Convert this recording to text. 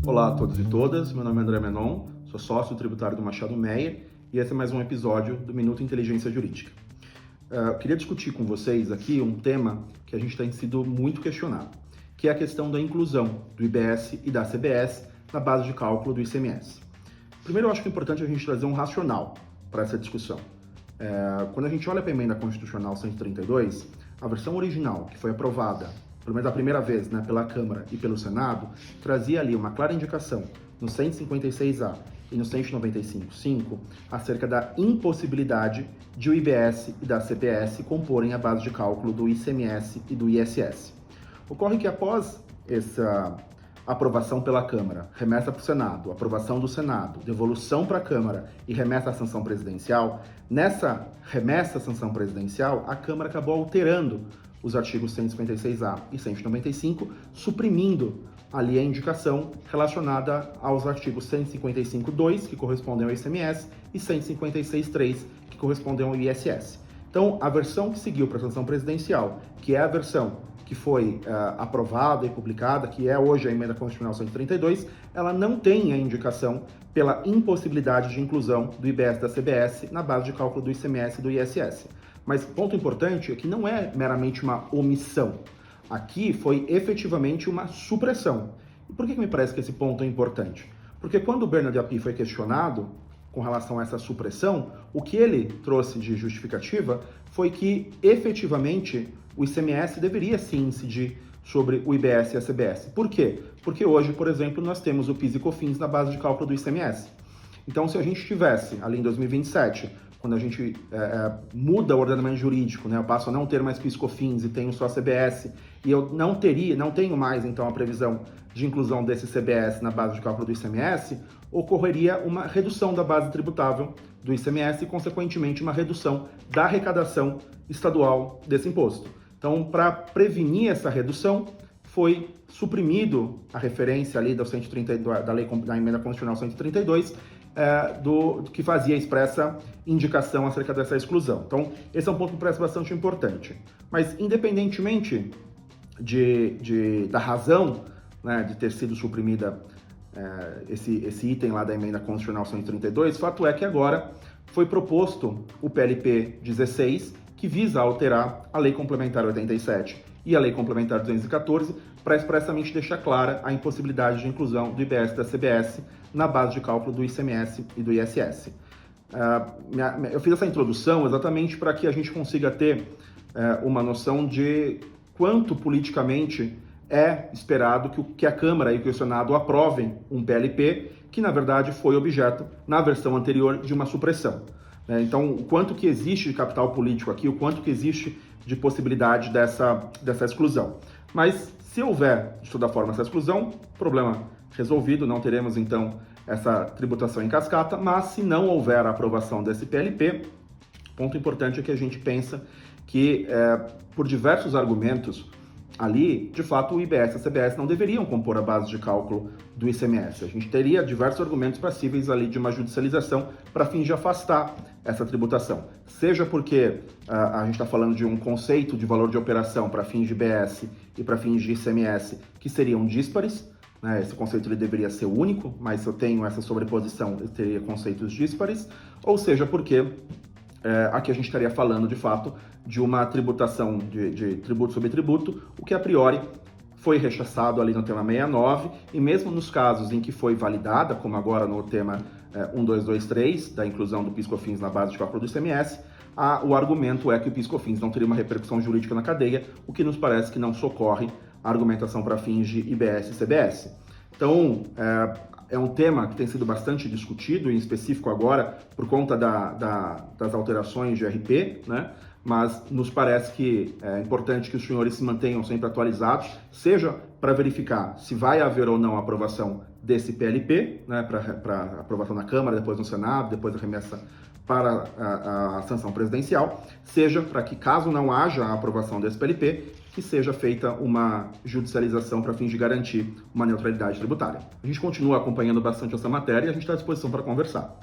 Olá a todos e todas, meu nome é André Menon, sou sócio tributário do Machado Meyer e esse é mais um episódio do Minuto Inteligência Jurídica. Eu queria discutir com vocês aqui um tema que a gente tem sido muito questionado, que é a questão da inclusão do IBS e da CBS na base de cálculo do ICMS. Primeiro, eu acho que é importante a gente trazer um racional para essa discussão. Quando a gente olha para a emenda constitucional 132, a versão original, que foi aprovada, pelo menos a primeira vez, pela Câmara e pelo Senado, trazia ali uma clara indicação no 156A e no 195.5 acerca da impossibilidade de o IBS e da CBS comporem a base de cálculo do ICMS e do ISS. Ocorre que após essa aprovação pela Câmara, remessa para o Senado, aprovação do Senado, devolução para a Câmara e remessa à sanção presidencial, nessa remessa à sanção presidencial, a Câmara acabou alterando os artigos 156A e 195, suprimindo ali a indicação relacionada aos artigos 155.2, que correspondem ao ICMS, e 156.3, que correspondem ao ISS. Então, a versão que seguiu para a sanção presidencial, que é a versão que foi aprovada e publicada, que é hoje a emenda constitucional 132, ela não tem a indicação pela impossibilidade de inclusão do IBS e da CBS na base de cálculo do ICMS e do ISS. Mas ponto importante é que não é meramente uma omissão. Aqui foi efetivamente uma supressão. E por que me parece que esse ponto é importante? Porque quando o Bernard Api foi questionado com relação a essa supressão, o que ele trouxe de justificativa foi que efetivamente o ICMS deveria sim incidir sobre o IBS e a CBS. Por quê? Porque hoje, por exemplo, nós temos o PIS e COFINS na base de cálculo do ICMS. Então, se a gente tivesse, ali em 2027, quando a gente muda o ordenamento jurídico, eu passo a não ter mais PIS e COFINS e tenho só a CBS, e eu não tenho mais, então, a previsão de inclusão desse CBS na base de cálculo do ICMS, ocorreria uma redução da base tributável do ICMS e, consequentemente, uma redução da arrecadação estadual desse imposto. Então, para prevenir essa redução, foi suprimido a referência ali da emenda constitucional 132, que fazia expressa indicação acerca dessa exclusão. Então, esse é um ponto que parece bastante importante. Mas, independentemente da razão de ter sido suprimida esse item lá da emenda constitucional 132, fato é que agora foi proposto o PLP 16, que visa alterar a Lei Complementar 87 e a Lei Complementar 214 para expressamente deixar clara a impossibilidade de inclusão do IBS e da CBS na base de cálculo do ICMS e do ISS. Eu fiz essa introdução exatamente para que a gente consiga ter uma noção de quanto politicamente é esperado que a Câmara e que o Senado aprovem um PLP que, na verdade, foi objeto, na versão anterior, de uma supressão. Então, o quanto que existe de capital político aqui, o quanto que existe de possibilidade dessa exclusão. Mas, se houver, de toda forma, essa exclusão, problema resolvido, não teremos, então, essa tributação em cascata, mas se não houver a aprovação desse PLP, ponto importante é que a gente pensa que, por diversos argumentos, ali, de fato, o IBS e a CBS não deveriam compor a base de cálculo do ICMS. A gente teria diversos argumentos passíveis ali de uma judicialização para fim de afastar essa tributação. Seja porque a gente está falando de um conceito de valor de operação para fins de IBS e para fins de ICMS que seriam díspares, esse conceito ele deveria ser único, mas se eu tenho essa sobreposição, eu teria conceitos díspares, ou seja porque aqui a gente estaria falando, de fato, de uma tributação de tributo sobre tributo, o que a priori foi rechaçado ali no tema 69, e mesmo nos casos em que foi validada, como agora no tema 1223, da inclusão do PIS/COFINS na base de cálculo do ICMS, o argumento é que o PIS/COFINS não teria uma repercussão jurídica na cadeia, o que nos parece que não socorre a argumentação para fins de IBS e CBS. Então, é um tema que tem sido bastante discutido, em específico agora, por conta das alterações de RP, mas nos parece que é importante que os senhores se mantenham sempre atualizados, seja para verificar se vai haver ou não a aprovação desse PLP, para aprovação na Câmara, depois no Senado, depois a remessa para a sanção presidencial, seja para que, caso não haja a aprovação desse PLP, que seja feita uma judicialização para fins de garantir uma neutralidade tributária. A gente continua acompanhando bastante essa matéria e a gente está à disposição para conversar.